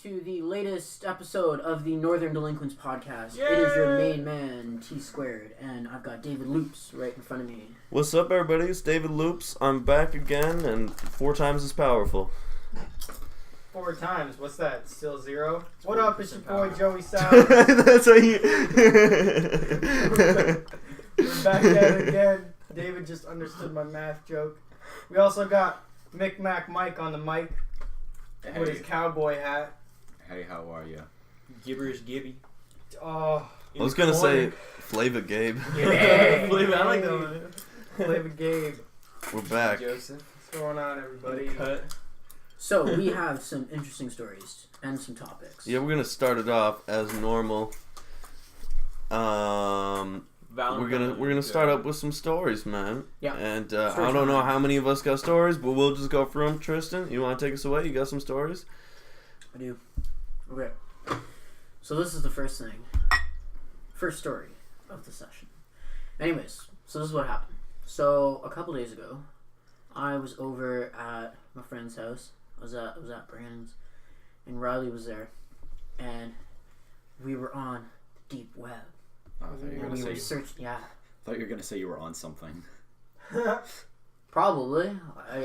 to the latest episode of the Northern Delinquents podcast. Yay! It is your main man, T Squared, and I've got David Loops right in front of me. What's up, everybody? It's David Loops. I'm back again, and 4 times as powerful. 4 times. What's that? Still 0? What up? It's your boy Joey Sal. That's how you. We're back at it again. David just understood my math joke. We also got Mick Mac Mike on the mic with his cowboy hat. Hey, how are you? Gibberish Gibby. Oh, I was gonna say Flava Gabe. yeah, Flava, I like that one. Flava Gabe. We're back. Joseph. What's going on, everybody? Cut. So, we have some interesting stories and some topics. Yeah, we're gonna start it off as normal. We're gonna start up with some stories, man. Yeah. And I don't know how many of us got stories, but we'll just go through them. Tristan, you want to take us away? You got some stories? I do. Okay. So this is the first thing. First story of the session. Anyways, so this is what happened. So a couple days ago, I was over at my friend's house. I was at Brandon's, and Riley was there, and we were on the deep web. Oh, I thought you were And gonna we were say. searching. Yeah. I thought you were gonna say you were on something. Probably.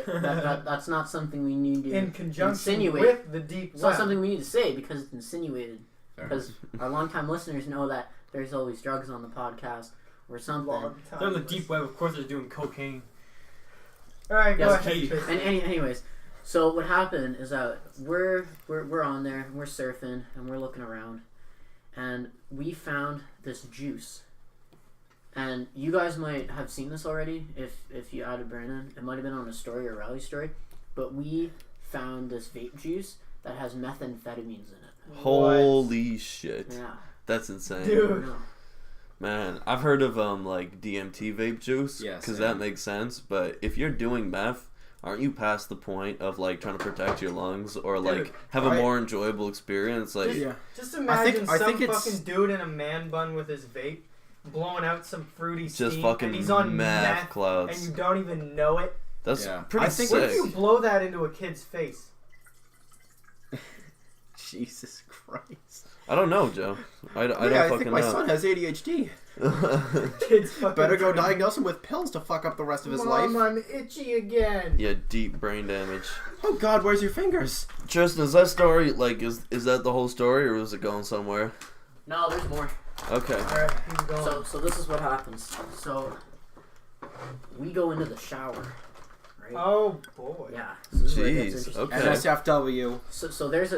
That's not something we need to In conjunction insinuate. with the deep It's web. not something we need to say because it's insinuated. Fair Because our longtime listeners know that there's always drugs on the podcast or something. Long time. They're on the deep web. Of course, they're doing cocaine. All right, go Yes, ahead. Tristan. Anyways, so what happened is that we're on there, and we're surfing, and we're looking around, and we found this juice. And you guys might have seen this already if you added Brandon. It might have been on a story or Riley's story, but we found this vape juice that has methamphetamines in it. Holy shit. Yeah. That's insane. Dude. No. Man, I've heard of like DMT vape juice, Yes, because yeah. that makes sense. But if you're doing meth, aren't you past the point of like trying to protect your lungs or like Dude, have a right? more enjoyable experience? Like, Yeah. Just imagine I some think it's- fucking dude in a man bun with his vape, blowing out some fruity just steam, fucking and he's on meth and clouds. you don't even know it. That's Yeah. pretty I think What sick. if you blow that into a kid's face? Jesus Christ. I don't know, Joe. I don't I fucking think my know. son has ADHD. Kids fucking Better go drink. diagnose him with pills to fuck up the rest of his Mom, life. I'm itchy again. Yeah, deep brain damage. Oh God, where's your fingers? Tristan, is that story like is that the whole story or is it going somewhere? No, there's more. Okay. Alright, keep going. So this is what happens. So we go into the shower, right? Oh boy. Yeah. So this is where it gets Jeez. interesting. Okay. NSFW. So there's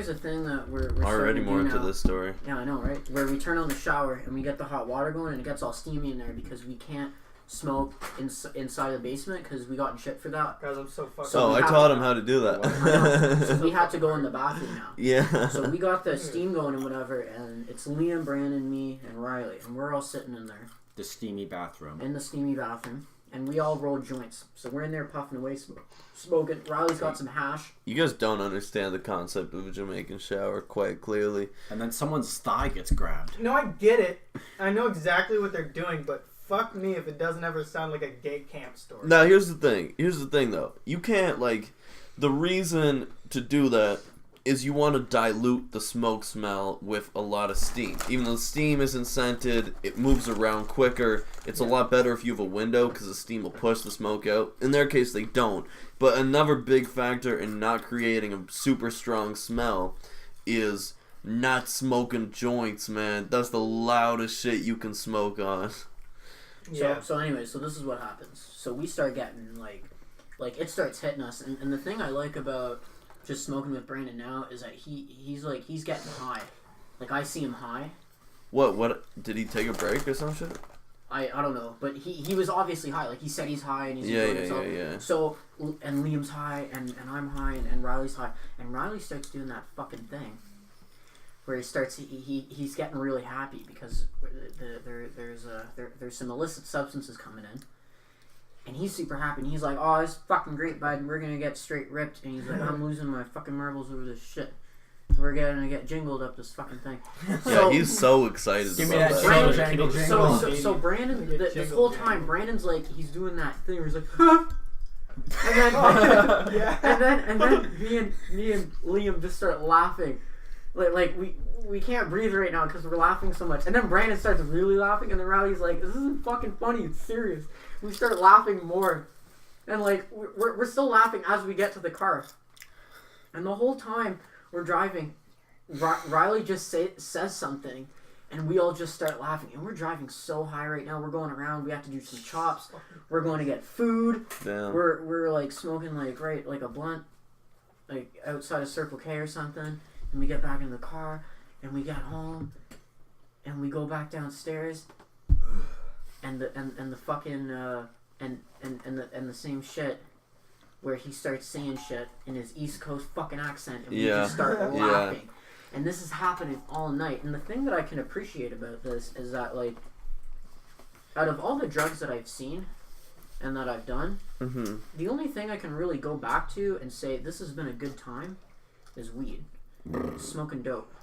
a thing that we're Already starting to more do into now. this story. Yeah, I know, right? Where we turn on the shower and we get the hot water going and it gets all steamy in there because we can't smoke inside the basement because we got shit for that. Guys, I'm so fucking. So Oh, we I have taught to- him how to do So that. we had to go in the bathroom now. Yeah. So we got the steam going and whatever, and it's Liam, Brandon, me, and Riley, and we're all sitting in there The steamy bathroom. in the steamy bathroom, and we all roll joints. So we're in there puffing away, smoking. Riley's got some hash. You guys don't understand the concept of a Jamaican shower quite clearly. And then someone's thigh gets grabbed. No, I get it. I know exactly what they're doing, but fuck me if it doesn't ever sound like a gay camp story. Now, here's the thing, though. You can't, like, the reason to do that is you want to dilute the smoke smell with a lot of steam. Even though the steam isn't scented, it moves around quicker. It's a lot better if you have a window because the steam will push the smoke out. In their case, they don't. But another big factor in not creating a super strong smell is not smoking joints, man. That's the loudest shit you can smoke on. Yeah. So anyway, so this is what happens. So we start getting like it starts hitting us, and the thing I like about just smoking with Brandon now is that he's getting high. Like I see him high. What did he take a break or some shit? I don't know, but he was obviously high. Like he said he's high and he's enjoying himself. Yeah. So and Liam's high and I'm high and Riley's high and Riley starts doing that fucking thing where he starts he's getting really happy because there's some illicit substances coming in. And he's super happy, and he's like, "Oh, it's fucking great, bud. We're gonna get straight ripped." And he's like, "I'm losing my fucking marbles over this shit. We're gonna get jingled up this fucking thing." Yeah, he's so excited Give me about that that. jingle, Brandon, jangle, so Brandon, Get this jingled, whole jangle. time, Brandon's like, he's doing that thing where he's like, "Huh?" And then, Yeah. and then me and Liam just start laughing, like we can't breathe right now because we're laughing so much. And then Brandon starts really laughing, and then Riley's like, "This isn't fucking funny. It's serious." We start laughing more, and like we're still laughing as we get to the car. And the whole time we're driving, Riley just says something, and we all just start laughing. And we're driving so high right now. We're going around. We have to do some chops. We're going to get food. Damn. We're like smoking like a blunt, like outside of Circle K or something. And we get back in the car, and we get home, and we go back downstairs, and the fucking and the same shit, where he starts saying shit in his East Coast fucking accent, and we just start laughing. And this is happening all night. And the thing that I can appreciate about this is that, like, out of all the drugs that I've seen and that I've done, the only thing I can really go back to and say this has been a good time is weed. Smoking dope.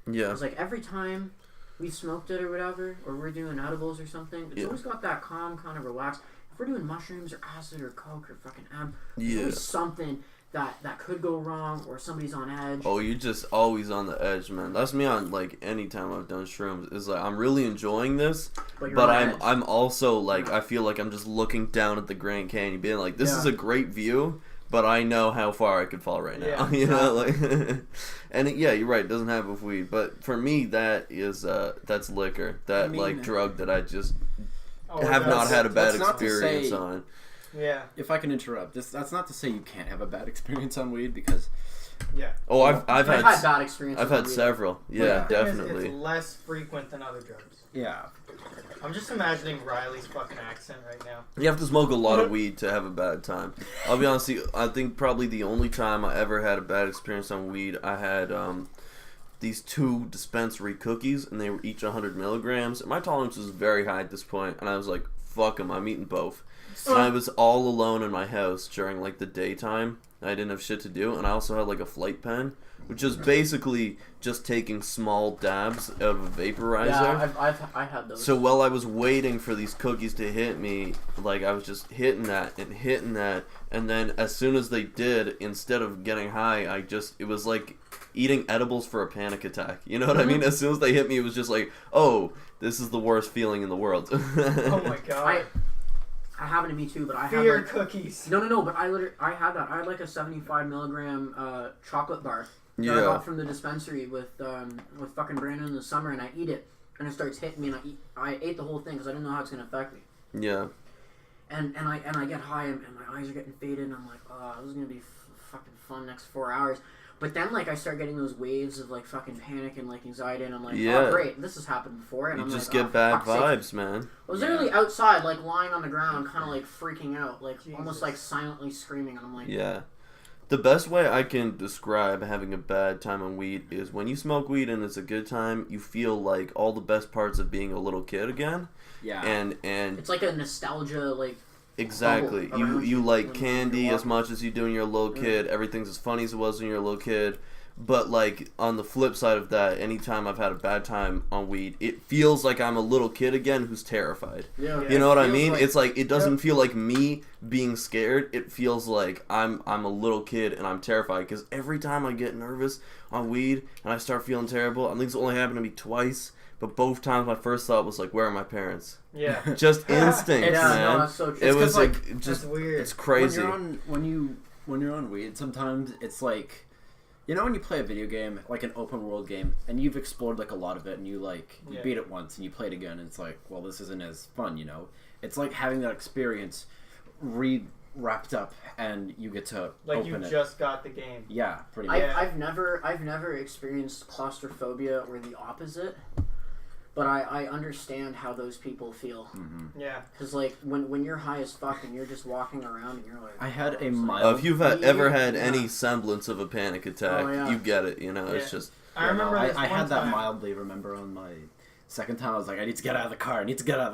Yeah. It's like every time we smoked it or whatever, or we're doing edibles or something, it's always got that calm, kind of relaxed. If we're doing mushrooms or acid or coke or fucking there's always something that could go wrong, or somebody's on edge. Oh, you're just always on the edge, man. That's me on, like, any time I've done shrooms. Is like, I'm really enjoying this, but I'm also, like, I feel like I'm just looking down at the Grand Canyon, being like, this is a great view, but I know how far I could fall right now. Yeah, You know, like, and you're right. It doesn't happen with weed, but for me, that is that's liquor. That like drug that I just have not had a bad experience on. Yeah. If I can interrupt, that's not to say you can't have a bad experience on weed, because Oh, I've had bad experiences. I've had several. Yeah, definitely. It's less frequent than other drugs. yeah. I'm just imagining Riley's fucking accent right now. You have to smoke a lot of weed to have a bad time. I'll be honest with you, I think probably the only time I ever had a bad experience on weed, I had these 2 dispensary cookies, and they were each 100 milligrams. And my tolerance was very high at this point, and I was like, fuck them, I'm eating both. And I was all alone in my house during like the daytime. I didn't have shit to do, and I also had like a flight pen, which is basically just taking small dabs out of a vaporizer. Yeah, I had those. So while I was waiting for these cookies to hit me, like I was just hitting that, and then as soon as they did, instead of getting high, it was like eating edibles for a panic attack. You know what I mean? As soon as they hit me, it was just like, oh, this is the worst feeling in the world. Oh my god. I happened to me too, but I Fear had like, cookies. No, but I had that. I had like a 75 milligram chocolate bar that I got from the dispensary with fucking Brandon in the summer, and I eat it, and it starts hitting me, and I ate the whole thing because I didn't know how it's gonna affect me. Yeah. And I get high, and my eyes are getting faded, and I'm like, oh, this is gonna be fucking fun next 4 hours. But then, like, I start getting those waves of, like, fucking panic and, like, anxiety, and I'm like, oh, great, this has happened before. And you I'm just like, get bad vibes, sake. man. I was literally outside, like, lying on the ground, kind of, like, freaking out, like, Jesus. almost, like, silently screaming, and I'm like... Yeah. The best way I can describe having a bad time on weed is when you smoke weed and it's a good time, you feel like all the best parts of being a little kid again. Yeah. And it's like a nostalgia, like... Exactly. You like candy as much as you do when you're a little kid. Everything's as funny as it was when you're a little kid. But, like, on the flip side of that, anytime I've had a bad time on weed, it feels like I'm a little kid again who's terrified. Yeah. You know what I mean? It's like, it doesn't feel like me being scared. It feels like I'm a little kid and I'm terrified. Because every time I get nervous on weed and I start feeling terrible, I think it's only happened to me twice. But both times my first thought was, like, where are my parents? Yeah. Just instinct, man. No, that's so true. It was, like, that's just, weird. it's crazy. When you're on weed, sometimes it's like... You know when you play a video game, like an open world game, and you've explored like a lot of it, and you beat it once, and you play it again, and it's like, well, this isn't as fun, you know? It's like having that experience wrapped up, and you get to open it. Just got the game. Yeah, pretty much. I've never experienced claustrophobia or the opposite, but I understand how those people feel. Mm-hmm. Yeah. Because, like, when you're high as fuck and you're just walking around and you're like... I had a mild... if you've ever had any semblance of a panic attack, you get it, you know? Yeah. It's just... I remember I had that mildly, remember, on my second time. I was like, I need to get out of the car. And I got out of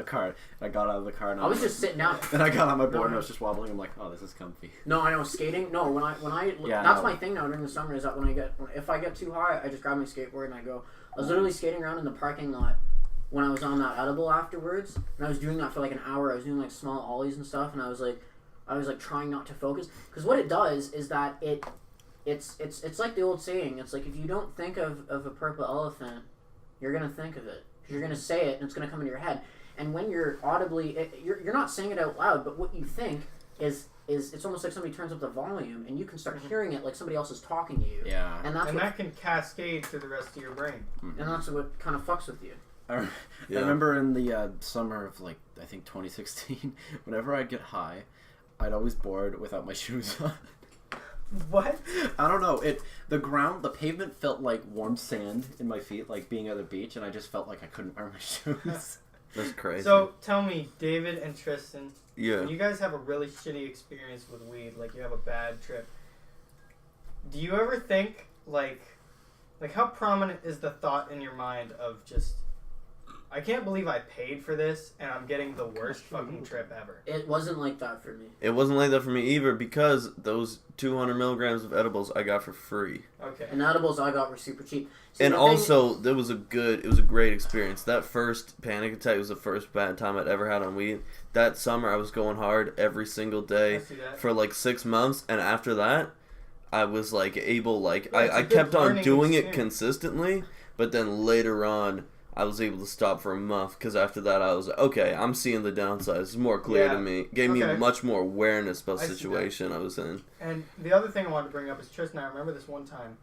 the car. And I was just sitting down. Then I got on my board and I was just wobbling. I'm like, oh, this is comfy. No, I know, skating. No, when I that's my thing now during the summer, is that if I get too high, I just grab my skateboard and I go. I was literally skating around in the parking lot when I was on that edible afterwards, and I was doing that for like an hour. I was doing like small ollies and stuff, and I was like, I was like trying not to focus, because what it does is that it's like the old saying. It's like if you don't think of a purple elephant, you're gonna think of it. You're gonna say it, and it's gonna come into your head. And when you're audibly, you're not saying it out loud, but what you think is it's almost like somebody turns up the volume, and you can start hearing it like somebody else is talking to you. Yeah. And that's And what, that can cascade through the rest of your brain. and that's what kind of fucks with you. I Yeah. remember in the summer of like I think 2016, whenever I'd get high, I'd always board without my shoes on. What? I don't know. The pavement felt like warm sand in my feet, like being at the beach, and I just felt like I couldn't wear my shoes. That's crazy. So tell me, David and Tristan, yeah. when you guys have a really shitty experience with weed, like you have a bad trip, do you ever think like how prominent is the thought in your mind of just, I can't believe I paid for this and I'm getting the worst fucking trip ever? It wasn't like that for me. It wasn't like that for me either, because those 200 milligrams of edibles I got for free. Okay. And the edibles I got were super cheap. See, And the thing- also, it was a great experience. That first panic attack was the first bad time I'd ever had on weed. That summer, I was going hard every single I day see that. for like 6 months, and after that, I was like able, like, Yeah, it's a I good kept on learning doing it experience. consistently, but then later on, I was able to stop for a month, because after that, I was like, okay, I'm seeing the downsides. It's more clear Yeah. to me. Gave me Okay. much more awareness about I see the that. situation I was in. And the other thing I wanted to bring up is Tristan, I remember this one time.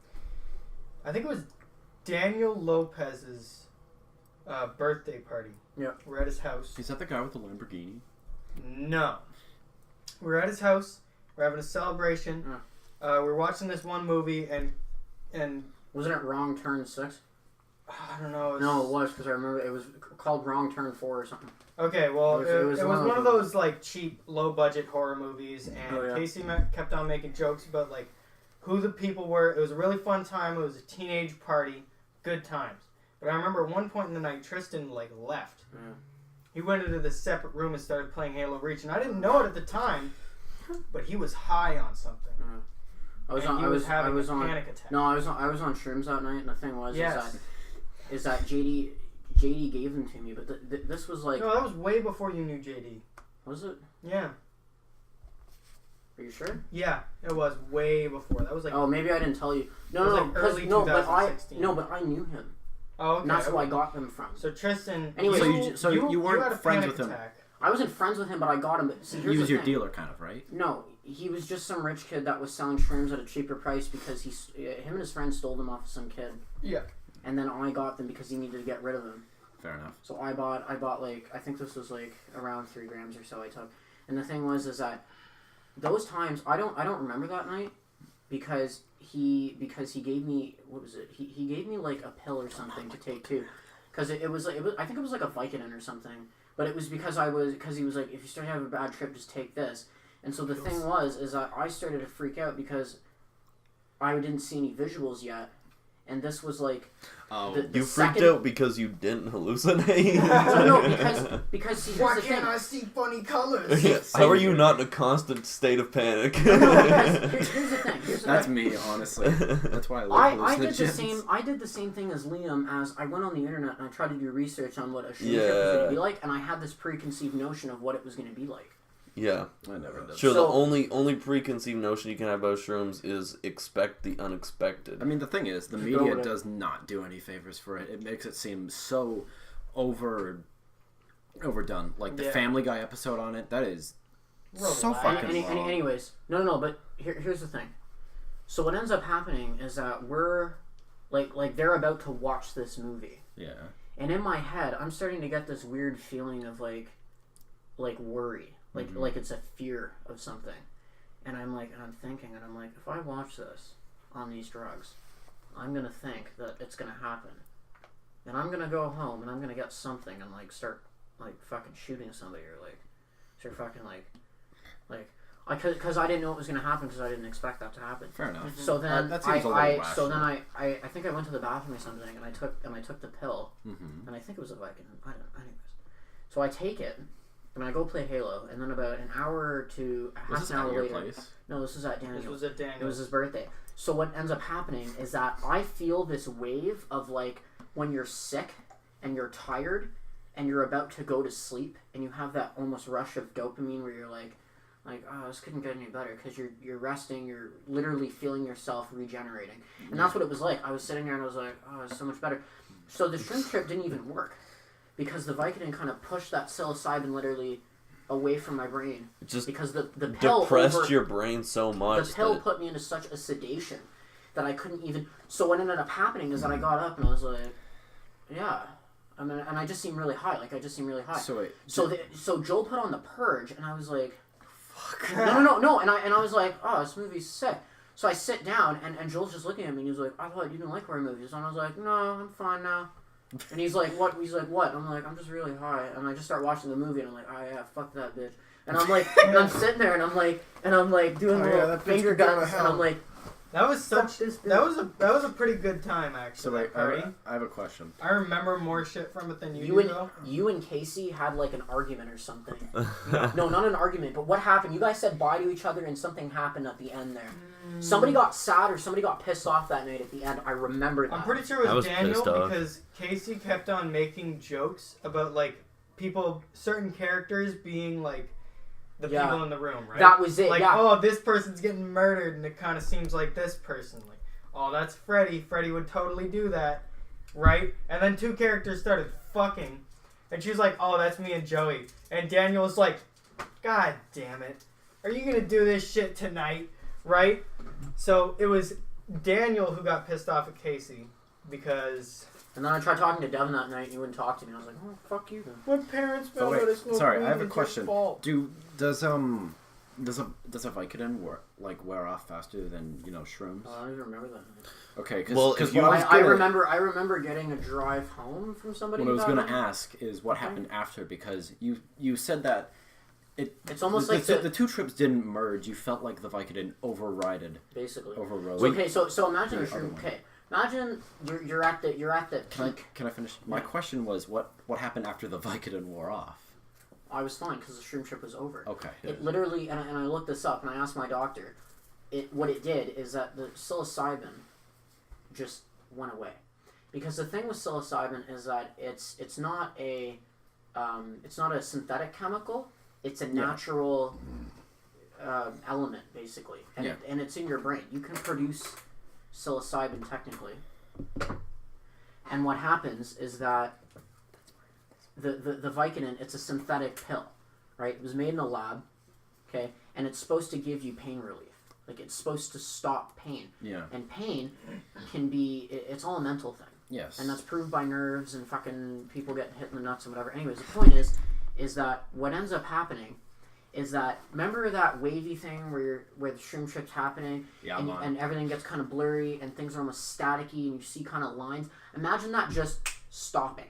I think it was Daniel Lopez's birthday party. Yeah. We're at his house. Is that the guy with the Lamborghini? No. We're at his house. We're having a celebration. We're watching this one movie, and Wasn't it Wrong Turn 6? I don't know. No, it was, because I remember it was called Wrong Turn 4 or something. Okay, well, It was it one was of one of them. those like cheap, low-budget horror movies, and Oh, yeah. Casey kept on making jokes about like who the people were. It was a really fun time. It was a teenage party, good times. But I remember at one point in the night, Tristan like left. Yeah. He went into this separate room and started playing Halo Reach, and I didn't know it at the time, but he was high on something. I was And on. he I was was. having I was a on. panic attack. No, I was on shrooms that night, and the thing was Yes. is that JD gave them to me, but this was like, No, that was way before you knew JD. was it? Yeah. Are you sure? Yeah, it was way before. That was like. Oh, maybe I didn't tell you. It No, was no, like 'cause- early no, but 2016. but I knew him. Oh, okay. And that's who I okay. got them from. So Tristan. Anyway, So you weren't had a friends panic with him. attack. I wasn't friends with him, but I got him. But see, here's He was the your thing. dealer, kind of, right? No, he was just some rich kid that was selling shrooms at a cheaper price because him and his friends stole them off of some kid. Yeah. And then I got them because he needed to get rid of them. Fair enough. So I bought like, I think this was like around 3 grams or so I took. And the thing was is that those times I don't remember that night because he gave me, what was it? He gave me like a pill or something to take too. Cuz it was I think it was like a Vicodin or something. But it was because he was like, if you start to have a bad trip, just take this. And so the thing is that I started to freak out because I didn't see any visuals yet. And this was like Oh, the You freaked second- out because you didn't hallucinate? No, because see, here's Why the thing. can't I see funny colors? Yeah, how are you not in a constant state of panic? No, because here's the thing. that's me, honestly. That's why I love I did the hallucinogens. same. I did the same thing as Liam. As I went on the internet and I tried to do research on what a shroom trip was going Yeah. to be like, and I had this preconceived notion of what it was going to be like. Yeah. I never did. Sure, So- the only preconceived notion you can have about shrooms is expect the unexpected. I mean, the thing is, the Go media with it. does not do any favors for it. It makes it seem so overdone. Like the Yeah. Family Guy episode on it, that is so Relax. fucking wrong. Anyways, no, but here's the thing. So what ends up happening is that we're like they're about to watch this movie, Yeah. and in my head, I'm starting to get this weird feeling of like worry, like it's a fear of something, and I'm thinking, and I'm like, if I watch this on these drugs, I'm gonna think that it's gonna happen, and I'm gonna go home and I'm gonna get something and like start like fucking shooting somebody or like start fucking like because I didn't know it was gonna happen because I didn't expect that to happen. Fair enough. So then that seems a little I think I went to the bathroom or something and I took the pill Mm-hmm. and I think it was a Vicodin. I don't know. Anyways, so I take it and I go play Halo and then about an hour to Was half this an hour at your later. place? No, this was at Daniel. This was at It Daniel. was his birthday. So what ends up happening is that I feel this wave of like when you're sick and you're tired and you're about to go to sleep and you have that almost rush of dopamine where you're like, like, oh, this couldn't get any better because you're resting, you're literally feeling yourself regenerating, and that's what it was like. I was sitting there and I was like, oh, it's so much better. So the shroom trip didn't even work because the Vicodin kind of pushed that psilocybin literally away from my brain. Just because the pill depressed your brain so much. The pill put me into such a sedation that I couldn't even. So what ended up happening is that I got up and I was like, yeah. I mean, and I just seemed really high. Like I just seemed really high. So wait. So Joel put on The Purge, and I was like, fuck. No. And I was like, oh, this movie's sick. So I sit down, and Joel's just looking at me, and he's like, I thought you didn't like horror movies. And I was like, no, I'm fine now. And he's like, what? He's like, what? I'm like, I'm just really high. And I just start watching the movie, and I'm like, oh yeah, fuck that bitch. And I'm like, and I'm sitting there, and I'm like doing little finger guns, and I'm like, that was that was a pretty good time actually. So wait, I have a question. I remember more shit from it than you do, though. You and Casey had like an argument or something. No, not an argument, but what happened? You guys said bye to each other, and something happened at the end there. Somebody got sad or somebody got pissed off that night at the end. I remember that. I'm pretty sure it was Daniel because Casey kept on making jokes about like certain characters being like the people in the room, right? That was it. Like, oh, this person's getting murdered, and it kind of seems like this person. Like, oh, that's Freddy. Freddy would totally do that, right? And then two characters started fucking, and she was like, oh, that's me and Joey. And Daniel was like, God damn it, are you gonna do this shit tonight, right? So it was Daniel who got pissed off at Casey because. And then I tried talking to Devin that night, and he wouldn't talk to me. I was like, "Oh, fuck you." Then. My parents found out it's no Sorry, I have a question. Fault. Does a Vicodin wear off faster than shrooms? I don't even remember that. Okay, because I remember getting a drive home from somebody. What I was going to ask is what happened after, because you said that it's almost like the two trips didn't merge. You felt like the Vicodin overrode. Okay, so imagine a shroom. Okay. Imagine you're at the peak. Can I finish? My question was what happened after the Vicodin wore off? I was fine because the shroom trip was over. Okay. It literally, and I looked this up and I asked my doctor. What it did is that the psilocybin just went away, because the thing with psilocybin is that it's not a synthetic chemical. It's a natural element basically, and it's in your brain. You can produce psilocybin technically, and what happens is that the Vicodin, it's a synthetic pill, right? It was made in a lab, okay, and it's supposed to give you pain relief. Like, it's supposed to stop pain. Yeah. And pain can be, it's all a mental thing. Yes. And that's proved by nerves and fucking people getting hit in the nuts and whatever. Anyways, the point is that what ends up happening is that, remember that wavy thing where the shroom trip's happening, and everything gets kind of blurry and things are almost staticky and you see kind of lines? Imagine that just stopping,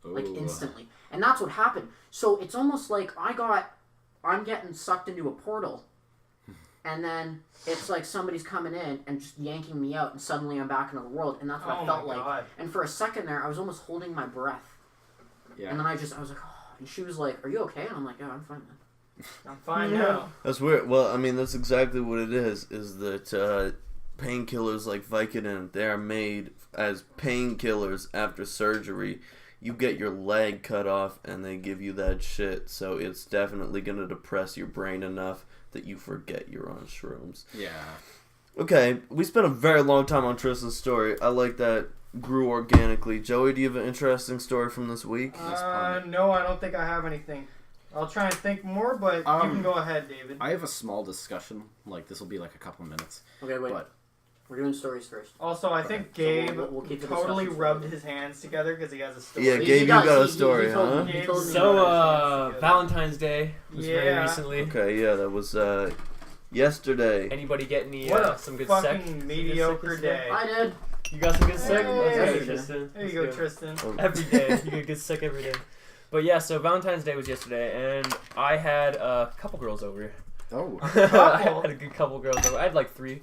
like instantly. And that's what happened. So it's almost like I'm getting sucked into a portal, and then it's like somebody's coming in and just yanking me out, and suddenly I'm back into the world, and that's what I felt like. And for a second there, I was almost holding my breath. Yeah. And then I was like, oh. And she was like, "Are you okay?" And I'm like, "Yeah, I'm fine, man. I'm fine now." That's weird. Well, I mean, that's exactly what it is that painkillers like Vicodin, they are made as painkillers after surgery. You get your leg cut off and they give you that shit, so it's definitely going to depress your brain enough that you forget you're on shrooms. Yeah. Okay, we spent a very long time on Tristan's story. I like that grew organically. Joey, do you have an interesting story from this week? No, I don't think I have anything. I'll try and think more, but you can go ahead, David. I have a small discussion. Like, this will be like a couple minutes. Okay, wait. But we're doing stories first. Also, I think Gabe we'll totally rubbed his hands together because he has a story. Yeah, Gabe, you got a story, huh? So, Valentine's Day was very recently. Okay, yeah, that was yesterday. Anybody get any some good fucking sec? mediocre day. I did. You got some good sec? Hey. Tristan. There you go, Tristan. Every day. You get good sec every day. But yeah, so Valentine's Day was yesterday, and I had a couple girls over. Oh. I had a good couple girls over. I had like 3.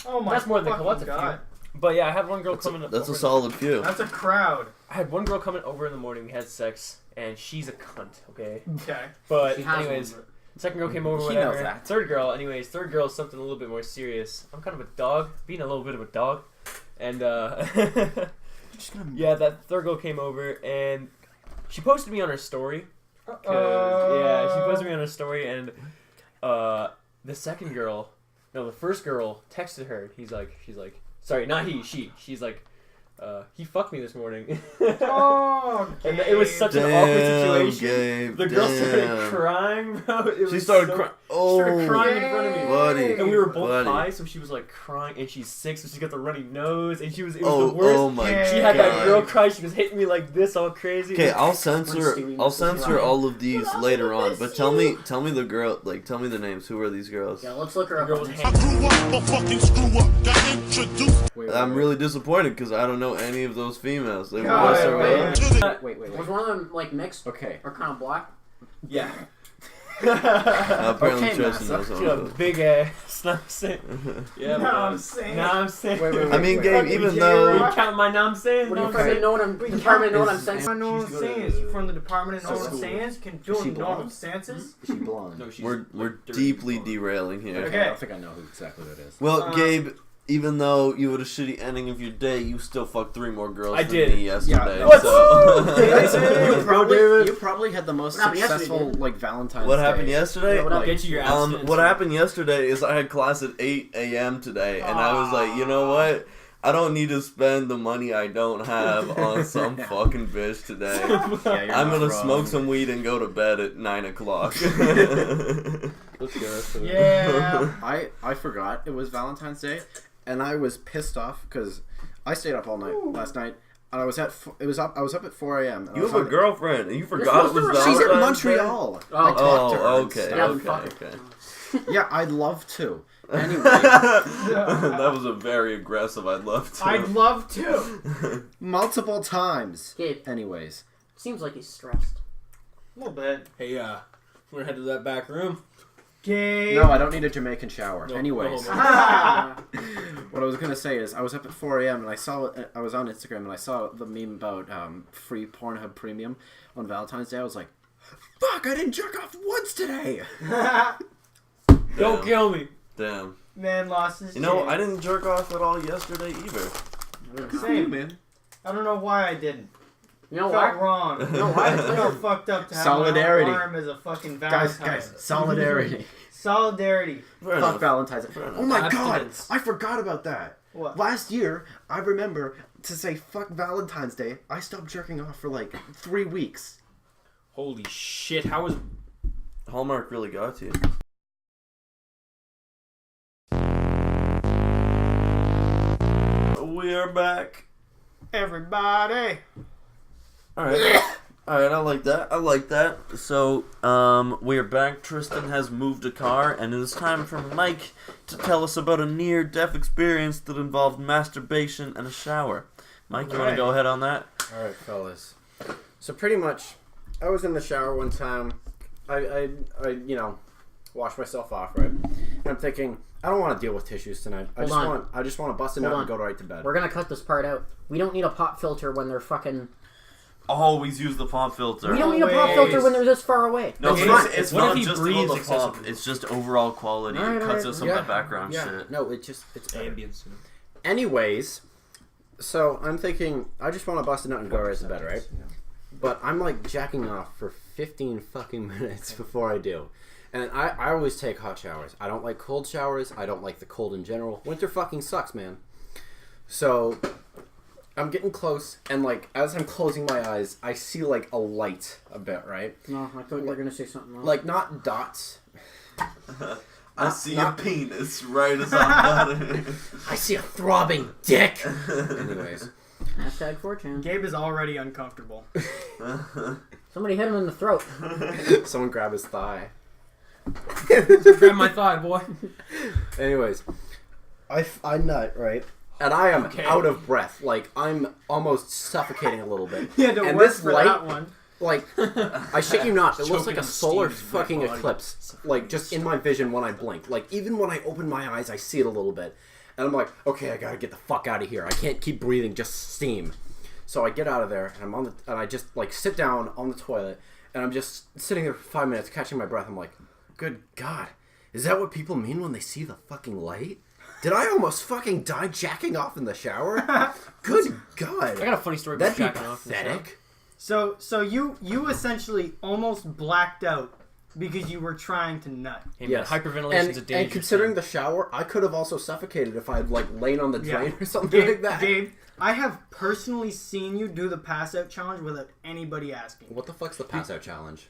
Oh my! That's more than a couple. That's a few. But yeah, I had one girl coming. That's a solid few. That's a crowd. I had one girl coming over in the morning. We had sex, and she's a cunt. Okay. Okay. But anyways, second girl came over. Whatever. Knows that. Third girl is something a little bit more serious. I'm kind of a dog, being a little bit of a dog, and yeah, that third girl came over and she posted me on her story. Yeah, she posted me on her story, and the second girl, no, the first girl texted her. She's like, sorry, not he, she. She's like, he fucked me this morning. Oh, And it was such an awkward situation. Gabe, The girl started crying, bro. She started crying. Oh, She started crying in front of me. buddy. And we were both buddy. high, so she was like crying, and she's sick, so she got the runny nose, and it was the Oh, worst. oh my Yeah. She had that God. girl cry. She was hitting me like this, all crazy. Okay, I'll censor Stewie I'll misses censor Ryan. all of these Well, later I on. miss But tell me the girl, like tell me the names. Who are these girls? Yeah, let's look her The up. girl on was Instagram. hanging. Grew up, but fucking screw up. Got introduced. Wait, I'm really disappointed because I don't know any of those females. They were God, also wait. Wait. Was one of them like mixed Okay. or kind of black? Yeah. apparently Okay, Tristan Massa. knows She all got a of big ass. Know what I'm saying? Yeah, Know what I'm man. saying? Know what I'm saying? Wait. I mean, wait. Gabe, Fucking even J-Rock. though You count my know what I'm saying? What do you Know fucking saying? know what I'm department know what I'm saying? I know what I'm She's saying. good at- She's from the Department of Know what I'm School. saying. Can Is do she know what I'm blonde? saying. Is she blonde? No, she's we're like dirty deeply blonde. derailing here. Okay. I don't think I know who exactly that is. Well, Gabe, even though you had a shitty ending of your day, you still fucked 3 more girls I than did. me yesterday. Yeah. What? So. You probably had the most What happened yesterday, successful dude? like Valentine's What Day. happened yesterday? Yeah, what Like, Get you your abstinence. What happened yesterday is I had class at 8 a.m. today, and I was like, you know what? I don't need to spend the money I don't have on some fucking bitch today. Yeah, you're I'm not gonna wrong. smoke some weed and go to bed at 9 o'clock. Let's go. Yeah. I forgot it was Valentine's Day, and I was pissed off because I stayed up all night last night, and I was at I was up at 4 a.m. and I You was have a on- girlfriend, and you forgot it was supposed to- Valentine's She's in Day? Montreal. Oh. I talked to her Oh, and okay, stuff. Yeah, okay, fuck okay. Yeah, I'd love to. Anyway, That was a very aggressive. I'd love to. I'd love to. multiple times. Gabe, Anyways, seems like he's stressed. A little bit. Hey, we're gonna head to that back room. Gay. no, I don't need a Jamaican shower. No, Anyways, no what I was gonna say is I was up at 4 a.m. and I was on Instagram and I saw the meme about free Pornhub Premium on Valentine's Day. I was like, fuck! I didn't jerk off once today. Don't kill me. Damn. Man lost his You know, chance. I didn't jerk off at all yesterday either. Same. man. I don't know why I didn't. You know Felt why? wrong. You know why? I felt fucked up to have Solidarity. my arm as a fucking Valentine. Guys, solidarity. Solidarity. Fair Fuck enough. Valentine's Day. Fair enough. Oh my god! Abstinence. I forgot about that. What? Last year, I remember to say fuck Valentine's Day. I stopped jerking off for like 3 weeks. Holy shit! How was? Hallmark really got to you. We are back. Everybody. Alright. Alright, I like that. I like that. So, we are back. Tristan has moved a car, and it is time for Mike to tell us about a near-death experience that involved masturbation and a shower. Mike, you want to go ahead on that? All right, fellas. So pretty much, I was in the shower one time. I washed myself off, right? And I'm thinking, I don't want to deal with tissues tonight. I just want to bust it out Hold and on. go right to bed. We're gonna cut this part out. We don't need a pop filter when they're fucking. Always use the pop filter. We don't need a pop Always. filter when they're this far away. No, That's it's, fine. it's What if not he just breathes about the pop. excessively? It's just overall quality. Alright, It cuts alright. out some of the background shit. No, it's better. Ambience. Anyways, so I'm thinking, I just want to bust it out and go right to bed, right? But I'm like jacking off for 15 fucking minutes before I do. And I always take hot showers. I don't like cold showers. I don't like the cold in general. Winter fucking sucks, man. So I'm getting close, and like as I'm closing my eyes, I see like a light a bit, right? No, I thought you were gonna say something else. Like not dots. I see your not- penis right as I'm done. I see a throbbing dick. Anyways, Hashtag 4chan. Gabe is already uncomfortable. Somebody hit him in the throat. someone grab his thigh. Grab my thigh, boy. Anyways, I nut, right? And I am Okay. out of breath. Like, I'm almost suffocating a little bit. He had to And work this for light- that one. Like, I shit you not, it looks like Choking a solar steam in my fucking body. eclipse. Like, just in my vision when I blink. Like, even when I open my eyes, I see it a little bit. And I'm like, okay, I gotta get the fuck out of here. I can't keep breathing just steam. So I get out of there, and I just, like, sit down on the toilet, and I'm just sitting there for 5 minutes, catching my breath. I'm like, good God. Is that what people mean when they see the fucking light? Did I almost fucking die jacking off in the shower? Good God. I got a funny story about That'd be jacking off. in the shower. pathetic. So you essentially almost blacked out because you were trying to nut. Hey, man, Yes. hyperventilation is a dangerous And considering thing. the shower, I could have also suffocated if I'd like lain on the Yeah. drain or something like that. Gabe, I have personally seen you do the pass out challenge without anybody asking. What the fuck's the pass out challenge?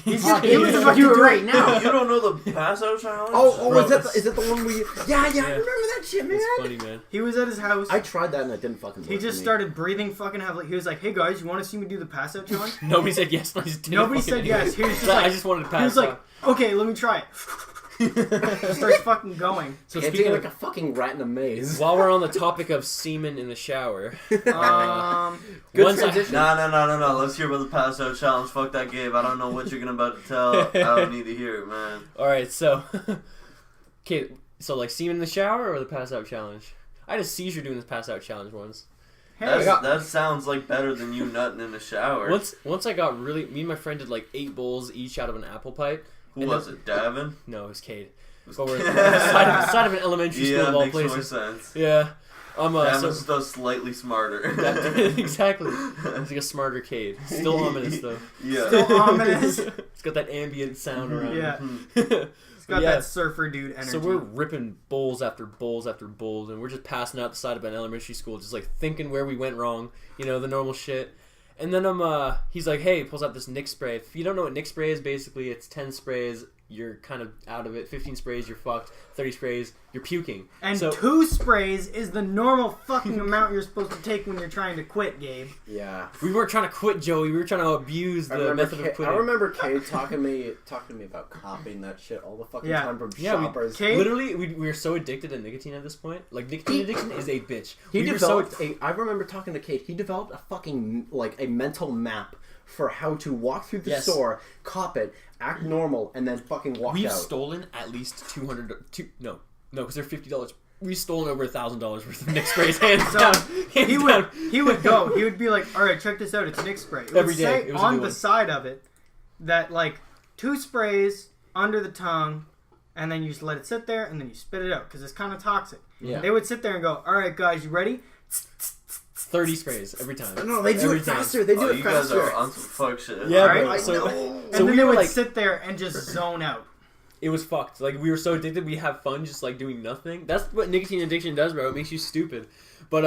He's Fuck, he was you about do to it do right it. now. You don't know the pass out challenge? Oh, is it the one where you? Yeah, I remember that shit, man. It's funny, man. He was at his house. I tried that and it didn't fucking work. He just for me. started breathing fucking heavily. He was like, "Hey guys, you want to see me do the pass out challenge?" Nobody said yes, but I just did it Nobody fucking said yes. He was just So like, I just wanted to pass he was like, out. "Okay, let me try it." Starts fucking going. So Can't speaking take of, like a fucking rat in a maze. while we're on the topic of semen in the shower, Good once transition. No. Let's hear about the pass out challenge. Fuck that, Gabe. I don't know what you're gonna about to tell. I don't need to hear it, man. Alright, so... Okay, so like semen in the shower or the pass out challenge? I had a seizure doing this pass out challenge once. Hey, That sounds like better than you nutting in the shower. Once I got really... Me and my friend did like 8 bowls each out of an apple pipe. Who and was it, Davin? No, it was Cade. But we're on the side of an elementary school Yeah, of all makes more places. sense. Yeah. Davin's still slightly smarter. Exactly. It's like a smarter Cade. Still ominous though. Yeah. Still ominous. It's got that ambient sound around. Yeah. it. He's got Yeah. that surfer dude energy. So we're ripping bowls after bowls after bowls, and we're just passing out the side of an elementary school, just like thinking where we went wrong, the normal shit. And then he's like, hey, pulls out this Nick spray. If you don't know what Nick spray is, basically it's 10 sprays, you're kind of out of it. 15 sprays, you're fucked. 30 sprays, you're puking. And so, 2 sprays is the normal fucking amount you're supposed to take when you're trying to quit, Gabe. Yeah. we weren't trying to quit, Joey. We were trying to abuse the method of quitting. I remember Kay talking to me about copying that shit all the fucking Yeah. time from Yeah, shoppers. Kay- Literally, we were so addicted to nicotine at this point. Like, nicotine addiction is a bitch. He We were so developed I remember talking to Kate. He developed a fucking a mental map for how to walk through the Yes. store, cop it, act normal, and then fucking walk We've out. stolen at least no, because they're $50. We've stolen over $1,000 worth of Nick sprays, hands So, down. He would go. He would be like, "All right, check this out. It's Nick spray." It would Every day. say It was a on new the one. side of it that like 2 sprays under the tongue, and then you just let it sit there, and then you spit it out because it's kind of toxic. Yeah. They would sit there and go, "All right, guys, you ready?" 30 sprays every time. No, they do Every it time. faster. They do Oh, it you guys faster. are on some fuck shit. Yeah, Alright, bro. I So, know. so And then we they were would like, sit there and just zone out. it was fucked. Like, we were so addicted, we have fun just like doing nothing. That's what nicotine addiction does, bro. It makes you stupid. But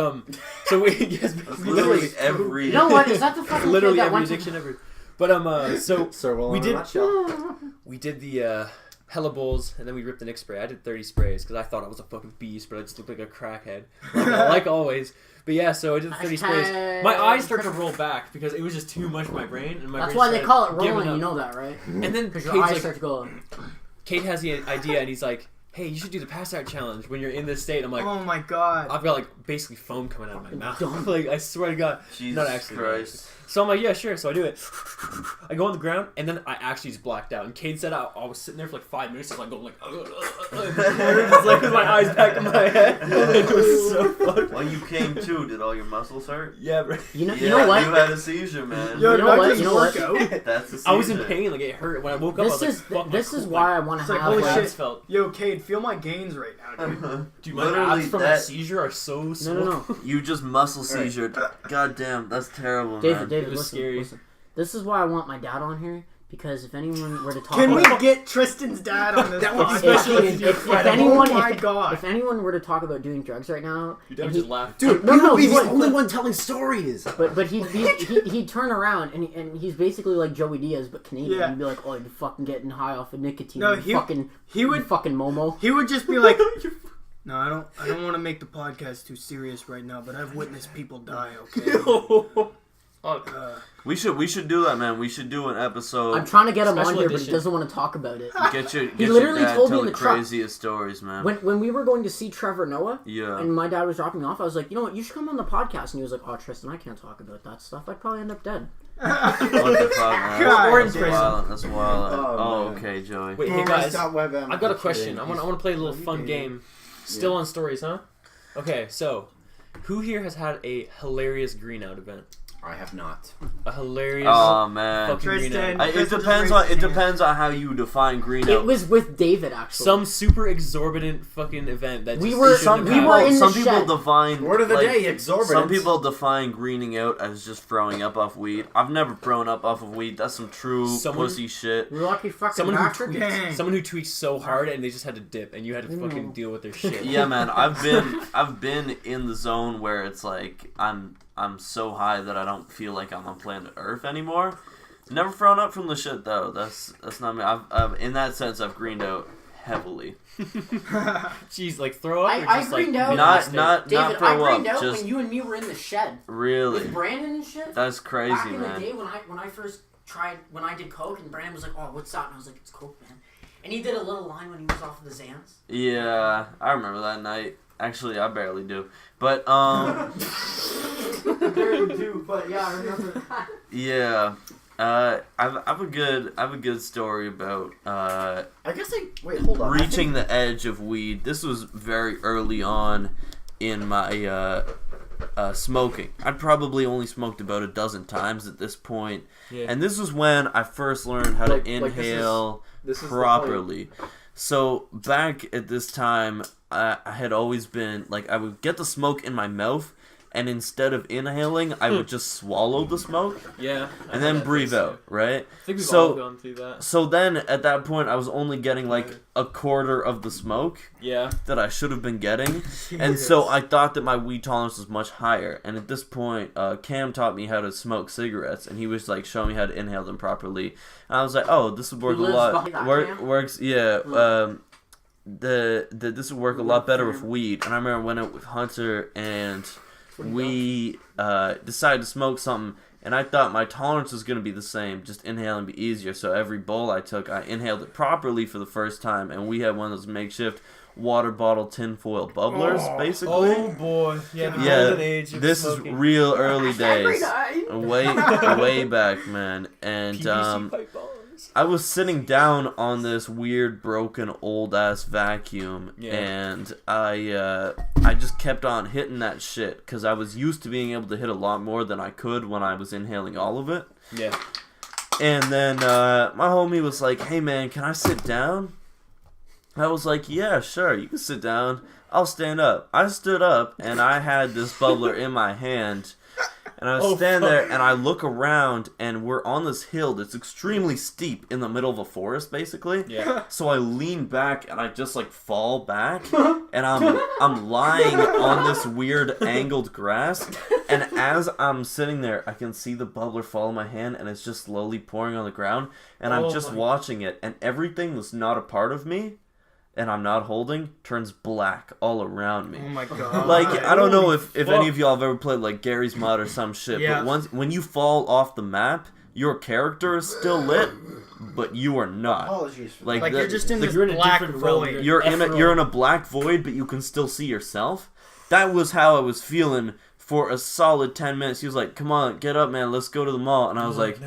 so we yes, That's we literally every. You know what? Is that the fucking literally kid that every went to... addiction ever. But so Sir, well, we in a did- nutshell. we did the hella bowls, and then we ripped the Nick spray. I did 30 sprays because I thought I was a fucking beast, but I just looked like a crackhead, like always. But yeah, so I did 30 sprays. My eyes start to roll back because it was just too much for my brain, and my That's brain why they started call it giving rolling, up. you know that, right? And then Because Kate's your eyes like, start to go... Kate has the idea, and he's like, "Hey, you should do the pass out challenge when you're in this state." I'm like, Oh my god. I've got like basically foam coming out of my mouth. Like, I swear to God, Jesus not actually. Christ. So I'm like, yeah, sure. So I do it. I go on the ground, and then I actually just blacked out. And Cade said I was sitting there for like 5 minutes, just like going like, just like with my eyes back in my head. It was so fucked. When you came to, did all your muscles hurt? Yeah, bro. You know, Yeah, you know what? You had a seizure, man. Yo, You did know I what? just You know work what? out? That's a seizure. I was in pain. Like, it hurt. When I woke up, I was This like, fuck, this is why I want to It's like, have... holy my shit. abs felt. Yo, Cade, feel my gains right now, dude. Dude, my Literally abs from my that- seizure are so small. No. You just muscle seizure. God damn, that's terrible, David, man. David, It was listen, scary. listen. This is why I want my dad on here, because if anyone were to talk Can we about... get Tristan's dad on this That would be podcast? If anyone, Oh my if, god. if anyone were to talk about doing drugs right now, Your dad and just laughed. Dude, No, you no, would be he the would, only but- one telling stories. but he'd turn around and he's basically like Joey Diaz but Canadian. Yeah. He'd be like, "Oh, you're fucking getting high off of nicotine. No, you he fucking Momo." He would just be like, "No, I don't want to make the podcast too serious right now, but I've witnessed people die. Okay." We should do that, man. We should do an episode. I'm trying to get him on Special here, but he edition. doesn't want to talk about it. Get your literally dad told me tell in the the truck. craziest stories, man. When we were going to see Trevor Noah, Yeah. and my dad was dropping me off, I was like, "You know what? You should come on the podcast." And he was like, "Oh, Tristan, I can't talk about that stuff. I'd probably end up dead." What the fuck, man? God. That's wild. That's wild. Oh, Oh, man. okay, Joey. Wait, hey guys, I've I've got a question. I want to play a little fun game. Still on stories, huh? Okay, so who here has had a hilarious green out event? I have not. A hilarious. Oh man. Fucking green Tristan. out. It depends on how you define green It out. was with David actually. Some super exorbitant fucking event that We just were- shouldn't we have were happened. in the some people shed. define Word of the like, day, exorbitant. Some people define greening out as just throwing up off weed. I've never thrown up off of weed. That's some true pussy shit. Lucky fucking Someone who bastard. tweaks, someone who tweaks so hard and they just had to dip, and you had to fucking deal with their shit. Yeah, man. I've been in the zone where it's like I'm so high that I don't feel like I'm on planet Earth anymore. Never thrown up from the shit though. That's not me. I've in that sense I've greened out heavily. Jeez, like throw up. Or I just, like, greened out. Not David, not throw I greened up. out Just when you and me were in the shed really. with Brandon and shit. That's crazy, Back in man. the day when I first tried, when I did coke, and Brandon was like, "Oh, what's that?" And I was like, "It's coke, man." And he did a little line when he was off of the Xans. Yeah, I remember that night. Actually, I barely do. But Barely do, but yeah, I remember that. yeah. I've a good story about I guess wait, hold on. reaching the edge of weed. This was very early on in my smoking. I'd probably only smoked about a dozen times at this point. Yeah. And this was when I first learned how Like- to like inhale this is the properly. So back at this time, I had always been like I would get the smoke in my mouth, and instead of inhaling, I would just swallow the smoke Yeah. I and had then that breathe phase, out, too. right? I think we've So- all gone through that. So then at that point, I was only getting like a quarter of the smoke Yeah. that I should have been getting. And so I thought that my weed tolerance was much higher. And at this point, Cam taught me how to smoke cigarettes, and he was like showing me how to inhale them properly. And I was like, oh, this would work a lives lot. behind that, Cam? Works, yeah. This would work a lot better with weed. And I remember when I went with Hunter, and we decided to smoke something. And I thought my tolerance was going to be the same, just inhaling be easier. So every bowl I took, I inhaled it properly for the first time. And we had one of those makeshift water bottle tinfoil bubblers, basically. Oh boy. Yeah. The Yeah, golden age of this smoking. is real early Every days. night. Way back, man. And PVC pipe bombs. I was sitting down on this weird, broken, old-ass vacuum, Yeah. and I just kept on hitting that shit, because I was used to being able to hit a lot more than I could when I was inhaling all of it. Yeah. And then my homie was like, hey man, can I sit down? I was like, yeah, sure, you can sit down. I'll stand up. I stood up, and I had this bubbler in my hand. And I was standing there, and I look around, and we're on this hill that's extremely steep in the middle of a forest, basically. Yeah. So I lean back, and I just like fall back, and I'm lying on this weird angled grass. And as I'm sitting there, I can see the bubbler follow my hand, and it's just slowly pouring on the ground. And I'm just watching it, and everything that's not a part of me, and I'm not holding, turns black all around me. Oh my god. Like, I don't know if fuck. any of y'all have ever played, like, Garry's Mod or some shit, Yeah. but when you fall off the map, your character is still lit, but you are not. Apologies for Like, You're just in this you're in a black different realm. void. you're Ethereal. in a black void, but you can still see yourself. That was how I was feeling for a solid 10 minutes. He was like, come on, get up, man, let's go to the mall. And I was like,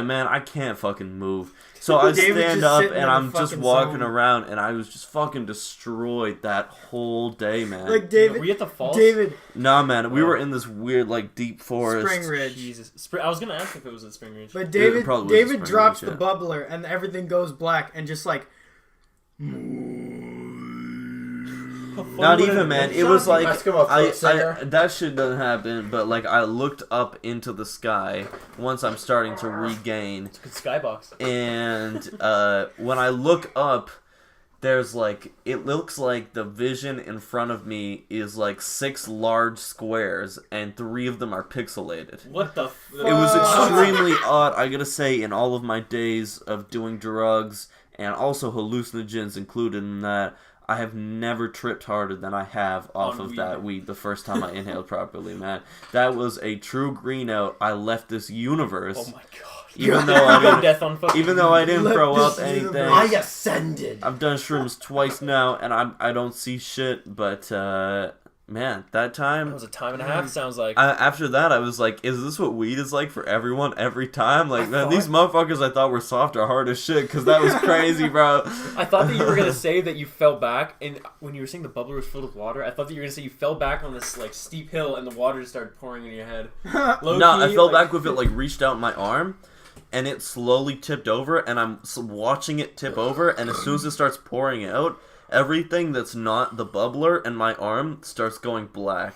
man, I can't fucking move. So I David stand just up, sitting and in I'm the just fucking walking zone. around, and I was just fucking destroyed that whole day, man. Like David. Were you at the falls? David. Nah, man, we were in this weird, like, deep forest. Spring Ridge. Jesus. I was gonna ask if it was at Spring Ridge. But David, probably was David Spring drops Ridge, the bubbler and everything goes black and just like. Not even, man. It was like Let's go up, I singer. that shit doesn't happen. But like I looked up into the sky once I'm starting to regain, It's a good skybox. and when I look up, there's like it looks like the vision in front of me is like 6 large squares, and 3 of them are pixelated. What the? It was extremely odd, I gotta say, in all of my days of doing drugs and also hallucinogens included in that. I have never tripped harder than I have off On of weed. that weed the first time I inhaled properly, man. That was a true green out. I left this universe. Oh my god. Even though I didn't, Death on fucking. even though I didn't Left throw up this anything. universe. ascended. I've done shrooms twice now, and I don't see shit. But man, that time. That was a time and a half. Sounds like. After that, I was like, is this what weed is like for everyone every time? Like, man, these motherfuckers I thought were soft are hard as shit, because that was crazy, bro. I thought that you were gonna say that you fell back, and when you were saying the bubbler was filled with water, I thought that you were gonna say you fell back on this like steep hill, and the water just started pouring in your head. I fell back with it like reached out my arm, and it slowly tipped over, and I'm watching it tip over, and as soon as it starts pouring out, everything that's not the bubbler and my arm starts going black.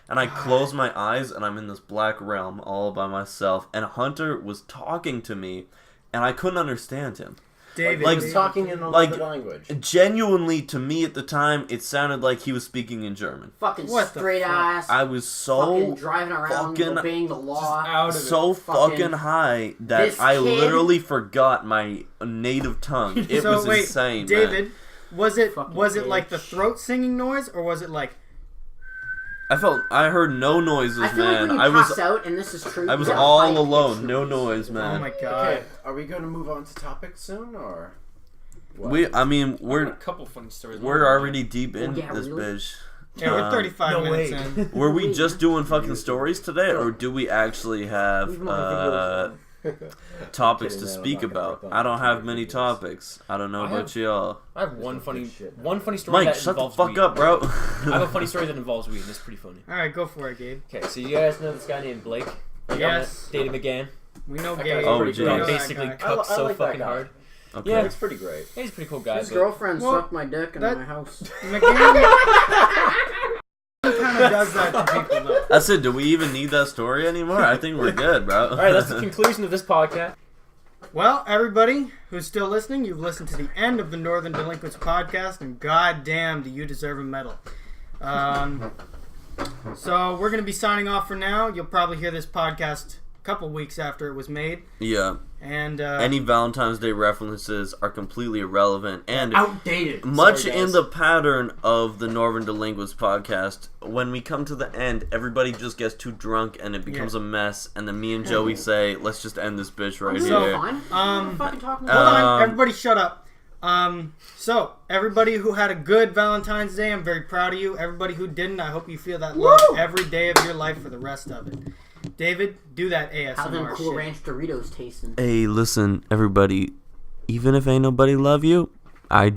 And I close my eyes, and I'm in this black realm all by myself. And Hunter was talking to me, and I couldn't understand him. David, Like, He was talking in another like, language. Genuinely, to me at the time, it sounded like he was speaking in German. Fucking What the straight fuck? ass. I was fucking so driving around, fucking- obeying the law. out of it. so fucking high that This I kid- literally forgot my native tongue. It So was wait, insane, David, man. was it Fucking like the bitch. throat singing noise, or was it like? I heard no noises, I feel man. like when you I pass was out and this is true. I was you get all high-pitched alone, no noise. noise, man. Oh my god! Okay, are we going to move on to topics soon, or? What? We're I got a couple funny stories. we're already deep in yeah, this really? bitch. Yeah, we're 35 no minutes way. in. Were we just doing fucking stories today, or do we actually have Leave my videos topics Kidding, to man, I'm speak not gonna about? write them. I don't have Videos. many topics. I don't know I about y'all. I have one funny story Mike, that shut the involves fuck weed. up, bro. I have a funny story that involves weed, and it's pretty funny. All right, go for it, Gabe. Okay, so you guys know this guy named Blake? Yes. Dated McGann. We know That Gabe. guy's Oh, pretty geez. We Got know great. that basically guy. cooked I so like that fucking guy. hard. Okay. Yeah. It's pretty great. Yeah, he's a pretty cool guy. His but- girlfriend Well, sucked my dick in that- my house. McGann kind of does that to people, though. That's it. Do we even need that story anymore? I think we're good, bro. All right, that's the conclusion of this podcast. Well, everybody who's still listening, you've listened to the end of the Northern Delinquents podcast, and goddamn, do you deserve a medal. So we're going to be signing off for now. You'll probably hear this podcast a couple weeks after it was made. Yeah. And Any Valentine's Day references are completely irrelevant and Outdated. much Sorry, in guys. the pattern of the Northern Delinquents podcast. When we come to the end, everybody just gets too drunk and it becomes a mess. And then me and Joey say, "Let's just end this bitch right So here." fine. What are you fucking talking hold about? on, everybody shut up. So, everybody who had a good Valentine's Day, I'm very proud of you. Everybody who didn't, I hope you feel that love every day of your life for the rest of it. David, do that How them ASMR Cool shit. Ranch Doritos tasting? Hey, listen, everybody. Even if ain't nobody love you, I.